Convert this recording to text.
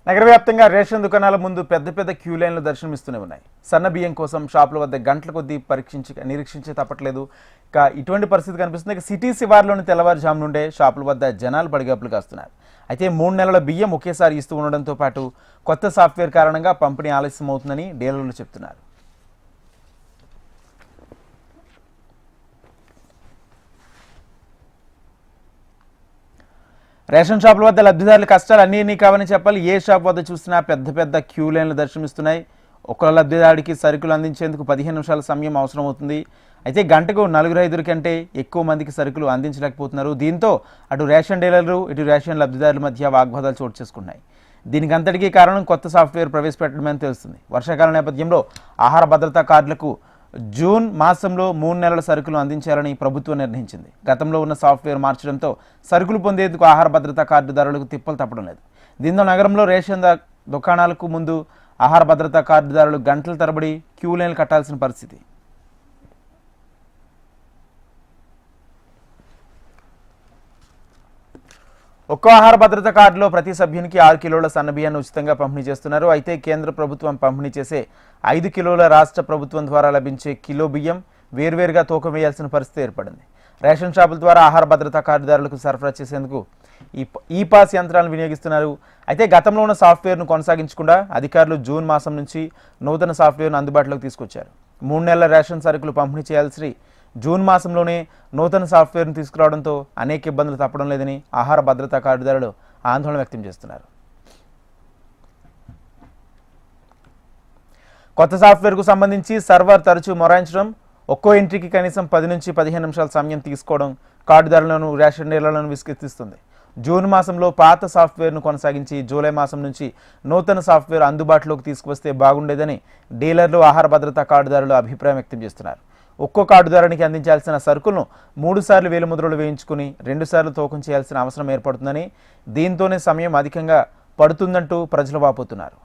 నగర వ్యాప్తంగా రేషన్ దుకాణాల ముందు పెద్ద పెద్ద క్యూ లైన్లు దర్శనమిస్తూనే ఉన్నాయి. సన్న బియ్యం కోసం షాపుల వద్ద గంటల కొద్దీ నిరీక్షించే తప్పట్లేదు. ఇక ఇటువంటి పరిస్థితి కనిపిస్తుంది. ఇక సిటీ శివార్లోని తెల్లవారుజాము నుండే షాపుల వద్ద జనాలు పడిగాపులు కాస్తున్నారు. అయితే 3 నెలల బియ్యం ఒకేసారి ఇస్తూ ఉండడంతో పాటు కొత్త సాఫ్ట్వేర్ కారణంగా పంపిణీ ఆలస్యం అవుతుందని డీలర్లు చెప్తున్నారు. రేషన్ షాపుల వద్ద లబ్ధిదారుల కష్టాలు అన్నీ కావని చెప్పాలి. ఏ షాప్ వద్ద చూసినా పెద్ద పెద్ద క్యూ లైన్లు దర్శనమిస్తున్నాయి. ఒక్కో లబ్ధిదారుడికి సరుకులు అందించేందుకు 15 నిమిషాల సమయం అవసరం అవుతుంది. అయితే గంటకు 4-5 కంటే ఎక్కువ మందికి సరుకులు అందించలేకపోతున్నారు. దీంతో అటు రేషన్ డీలర్లు ఇటు రేషన్ లబ్ధిదారుల మధ్య వాగ్వాదాలు చోటు చేసుకున్నాయి. దీనికి అంతటికీ కారణం కొత్త సాఫ్ట్వేర్ ప్రవేశపెట్టడమని తెలుస్తుంది. వర్షాకాల నేపథ్యంలో ఆహార భద్రతా కార్డులకు జూన్ మాసంలో 3 నెలల సరుకులు అందించాలని ప్రభుత్వం నిర్ణయించింది. గతంలో ఉన్న సాఫ్ట్వేర్ మార్చడంతో సరుకులు పొందేందుకు ఆహార భద్రతా కార్డుదారులకు తిప్పలు తప్పడం లేదు. దీంతో నగరంలో రేషన్ దుకాణాలకు ముందు ఆహార భద్రతా కార్డుదారులు గంటల తరబడి క్యూ లైన్లు కట్టాల్సిన పరిస్థితి. ఒక్కో ఆహార భద్రత కార్డులో ప్రతి సభ్యునికి 6 కిలోల సన్నబియ్యాన్ని ఉచితంగా పంపిణీ చేస్తున్నారు. అయితే కేంద్ర ప్రభుత్వం పంపిణీ చేసే 5 కిలోల రాష్ట్ర ప్రభుత్వం ద్వారా లభించే కిలో బియ్యం వేర్వేరుగా తూకం వేయాల్సిన పరిస్థితి ఏర్పడింది. రేషన్ షాపుల ద్వారా ఆహార భద్రతా కార్డుదారులకు సరఫరా చేసేందుకు ఈ పాస్ యంత్రాలను వినియోగిస్తున్నారు. అయితే గతంలో ఉన్న సాఫ్ట్వేర్ను కొనసాగించకుండా అధికారులు జూన్ మాసం నుంచి నూతన సాఫ్ట్వేర్ను అందుబాటులోకి తీసుకొచ్చారు. 3 నెలల రేషన్ సరుకులు పంపిణీ చేయాల్సి జూన్ మాసంలోనే నూతన సాఫ్ట్వేర్ను తీసుకురావడంతో అనేక ఇబ్బందులు తప్పడం లేదని ఆహార భద్రతా కార్డుదారులు ఆందోళన వ్యక్తం చేస్తున్నారు. కొత్త సాఫ్ట్వేర్కు సంబంధించి సర్వర్ తరచూ మొరాయించడం, ఒక్కో ఎంట్రీకి కనీసం 10 నుంచి 15 నిమిషాల సమయం తీసుకోవడం కార్డుదారులను రేషన్ డీలర్లను విసుగెత్తిస్తుంది. జూన్ మాసంలో పాత సాఫ్ట్వేర్ను కొనసాగించి జూలై మాసం నుంచి నూతన సాఫ్ట్వేర్ అందుబాటులోకి తీసుకువస్తే బాగుండేదని డీలర్లు ఆహార భద్రతా కార్డుదారులు అభిప్రాయం వ్యక్తం చేస్తున్నారు. ఒక్కో కార్డుదారునికి అందించాల్సిన సరుకులను 3 సార్లు వేలిముద్రలు వేయించుకుని 2 సార్లు తూకం చేయాల్సిన అవసరం ఏర్పడుతుందని, దీంతోనే సమయం అధికంగా పడుతుందంటూ ప్రజలు వాపోతున్నారు.